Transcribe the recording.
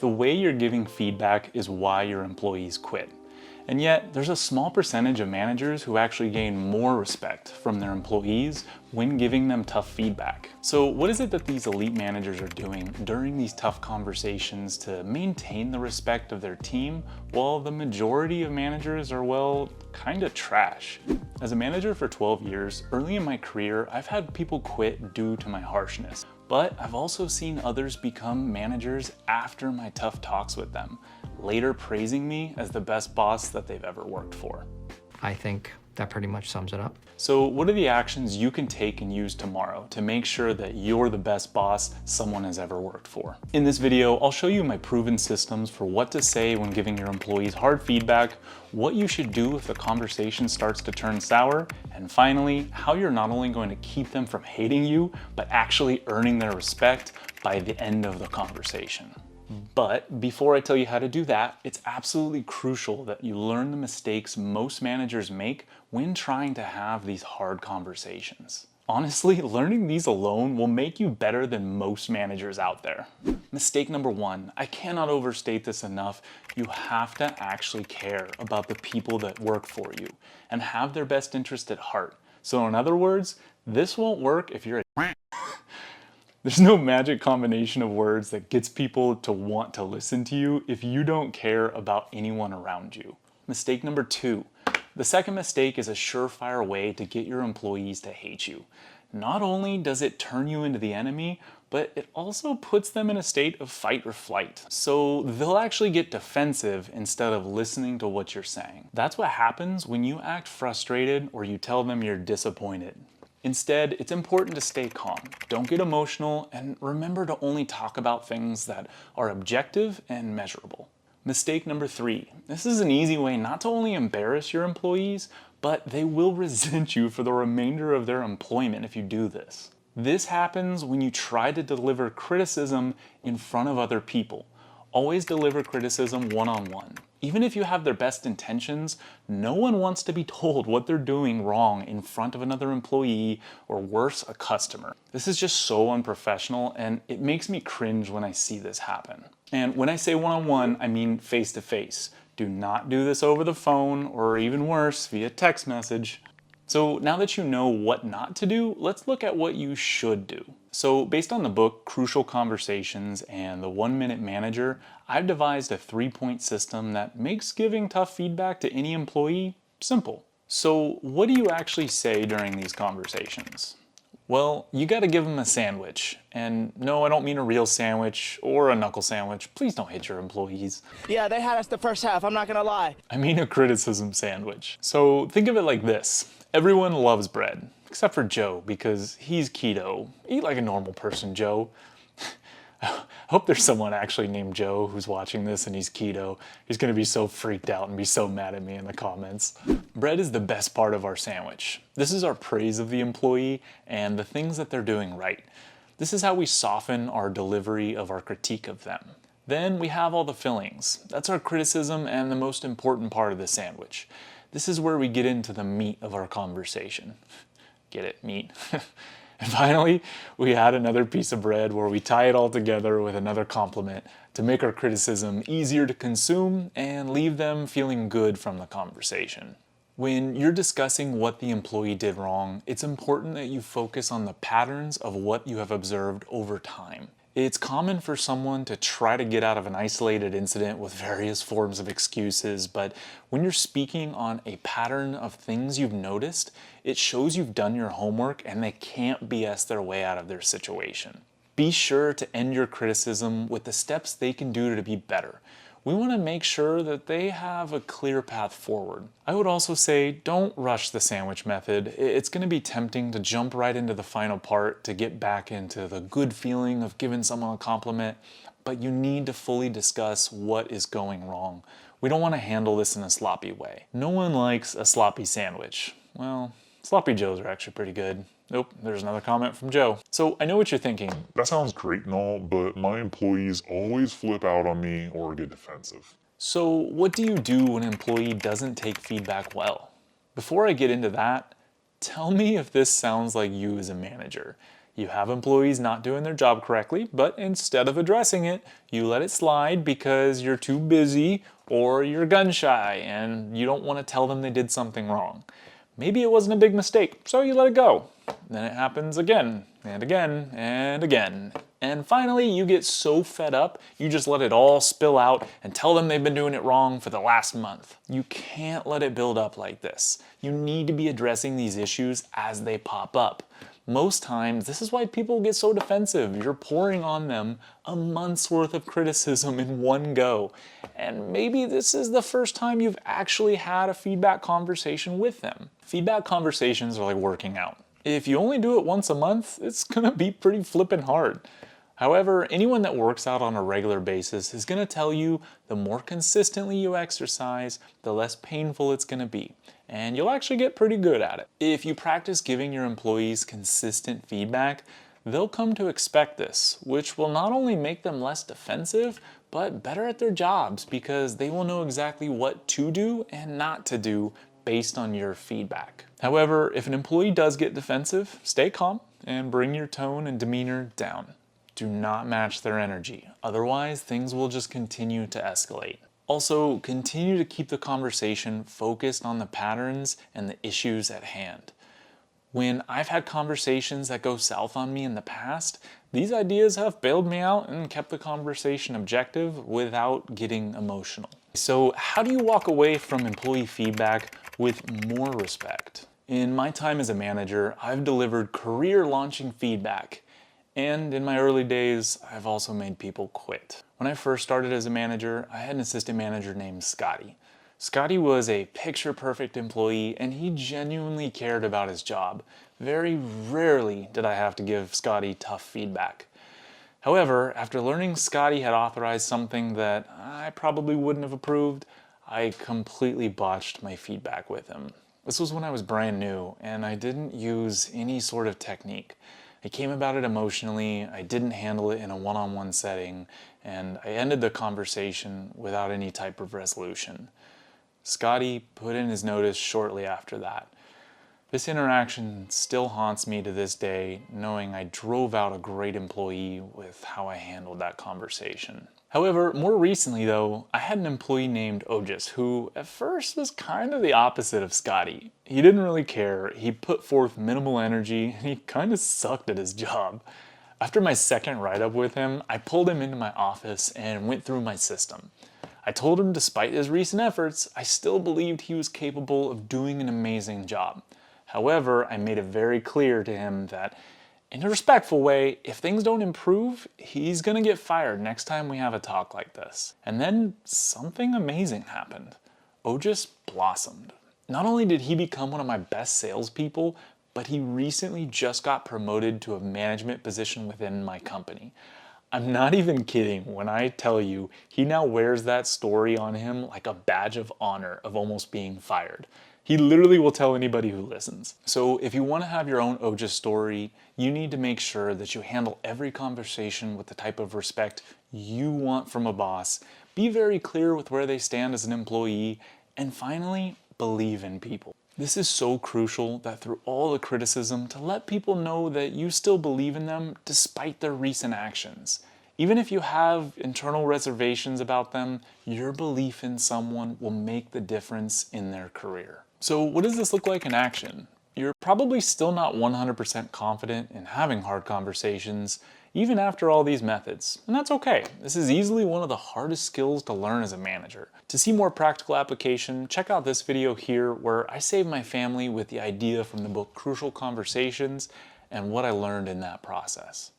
The way you're giving feedback is why your employees quit. And yet, there's a small percentage of managers who actually gain more respect from their employees when giving them tough feedback. So what is it that these elite managers are doing during these tough conversations to maintain the respect of their team while the majority of managers are, well, kind of trash? As a manager for 12 years, early in my career, I've had people quit due to my harshness. But I've also seen others become managers after my tough talks with them, later praising me as the best boss that they've ever worked for. I think that pretty much sums it up. So what are the actions you can take and use tomorrow to make sure that you're the best boss someone has ever worked for? In this video, I'll show you my proven systems for what to say when giving your employees hard feedback, what you should do if the conversation starts to turn sour, and finally, how you're not only going to keep them from hating you, but actually earning their respect by the end of the conversation. But before I tell you how to do that, it's absolutely crucial that you learn the mistakes most managers make when trying to have these hard conversations. Honestly, learning these alone will make you better than most managers out there. Mistake number one, I cannot overstate this enough. You have to actually care about the people that work for you and have their best interest at heart. So in other words, this won't work if you're a There's no magic combination of words that gets people to want to listen to you if you don't care about anyone around you. Mistake number two. The second mistake is a surefire way to get your employees to hate you. Not only does it turn you into the enemy, but it also puts them in a state of fight or flight. So they'll actually get defensive instead of listening to what you're saying. That's what happens when you act frustrated or you tell them you're disappointed. Instead, it's important to stay calm. Don't get emotional, and remember to only talk about things that are objective and measurable. Mistake number three. This is an easy way not to only embarrass your employees, but they will resent you for the remainder of their employment if you do this. This happens when you try to deliver criticism in front of other people. Always deliver criticism one-on-one. Even if you have their best intentions, no one wants to be told what they're doing wrong in front of another employee or worse, a customer. This is just so unprofessional, and it makes me cringe when I see this happen. And when I say one-on-one, I mean face-to-face. Do not do this over the phone or even worse, via text message. So now that you know what not to do, let's look at what you should do. So based on the book Crucial Conversations and the 1-Minute Manager, I've devised a 3-point system that makes giving tough feedback to any employee simple. So what do you actually say during these conversations? Well, you gotta give them a sandwich. And no, I don't mean a real sandwich or a knuckle sandwich. Please don't hit your employees. Yeah, they had us the first half, I'm not gonna lie. I mean a criticism sandwich. So think of it like this. Everyone loves bread, except for Joe, because he's keto. Eat like a normal person, Joe. I hope there's someone actually named Joe who's watching this and he's keto. He's gonna be so freaked out and be so mad at me in the comments. Bread is the best part of our sandwich. This is our praise of the employee and the things that they're doing right. This is how we soften our delivery of our critique of them. Then we have all the fillings. That's our criticism and the most important part of the sandwich. This is where we get into the meat of our conversation. Get it, meat? And finally, we add another piece of bread where we tie it all together with another compliment to make our criticism easier to consume and leave them feeling good from the conversation. When you're discussing what the employee did wrong, it's important that you focus on the patterns of what you have observed over time. It's common for someone to try to get out of an isolated incident with various forms of excuses, but when you're speaking on a pattern of things you've noticed, it shows you've done your homework and they can't BS their way out of their situation. Be sure to end your criticism with the steps they can do to be better. We want to make sure that they have a clear path forward. I would also say don't rush the sandwich method. It's going to be tempting to jump right into the final part to get back into the good feeling of giving someone a compliment, but you need to fully discuss what is going wrong. We don't want to handle this in a sloppy way. No one likes a sloppy sandwich. Well, sloppy joes are actually pretty good. Nope, there's another comment from Joe. So I know what you're thinking. That sounds great and all, but my employees always flip out on me or get defensive. So what do you do when an employee doesn't take feedback well? Before I get into that, tell me if this sounds like you as a manager. You have employees not doing their job correctly, but instead of addressing it, you let it slide because you're too busy or you're gun shy and you don't want to tell them they did something wrong. Maybe it wasn't a big mistake, so you let it go. Then it happens again and again and again. And finally, you get so fed up, you just let it all spill out and tell them they've been doing it wrong for the last month. You can't let it build up like this. You need to be addressing these issues as they pop up. Most times, this is why people get so defensive. You're pouring on them a month's worth of criticism in one go. And maybe this is the first time you've actually had a feedback conversation with them. Feedback conversations are like working out. If you only do it once a month, it's gonna be pretty flippin' hard. However, anyone that works out on a regular basis is gonna tell you the more consistently you exercise, the less painful it's gonna be. And you'll actually get pretty good at it. If you practice giving your employees consistent feedback, they'll come to expect this, which will not only make them less defensive, but better at their jobs because they will know exactly what to do and not to do based on your feedback. However, if an employee does get defensive, stay calm and bring your tone and demeanor down. Do not match their energy, otherwise things will just continue to escalate. Also, continue to keep the conversation focused on the patterns and the issues at hand. When I've had conversations that go south on me in the past, these ideas have bailed me out and kept the conversation objective without getting emotional. So how do you walk away from employee feedback with more respect? In my time as a manager, I've delivered career-launching feedback. And in my early days, I've also made people quit. When I first started as a manager, I had an assistant manager named Scotty. Scotty was a picture-perfect employee and he genuinely cared about his job. Very rarely did I have to give Scotty tough feedback. However, after learning Scotty had authorized something that I probably wouldn't have approved, I completely botched my feedback with him. This was when I was brand new and I didn't use any sort of technique. I came about it emotionally, I didn't handle it in a one-on-one setting, and I ended the conversation without any type of resolution. Scotty put in his notice shortly after that. This interaction still haunts me to this day, knowing I drove out a great employee with how I handled that conversation. However, more recently though, I had an employee named Ojas who at first was kind of the opposite of Scotty. He didn't really care, he put forth minimal energy, and he kind of sucked at his job. After my second write-up with him, I pulled him into my office and went through my system. I told him despite his recent efforts, I still believed he was capable of doing an amazing job. However, I made it very clear to him that in a respectful way, if things don't improve, he's gonna get fired next time we have a talk like this. And then something amazing happened. Ojas blossomed. Not only did he become one of my best salespeople, but he recently just got promoted to a management position within my company. I'm not even kidding when I tell you he now wears that story on him like a badge of honor of almost being fired. He literally will tell anybody who listens. So if you want to have your own Ojas story, you need to make sure that you handle every conversation with the type of respect you want from a boss. Be very clear with where they stand as an employee, and finally, believe in people. This is so crucial that through all the criticism, to let people know that you still believe in them despite their recent actions. Even if you have internal reservations about them, your belief in someone will make the difference in their career. So what does this look like in action? You're probably still not 100% confident in having hard conversations, even after all these methods. And that's okay. This is easily one of the hardest skills to learn as a manager. To see more practical application, check out this video here where I saved my family with the idea from the book Crucial Conversations and what I learned in that process.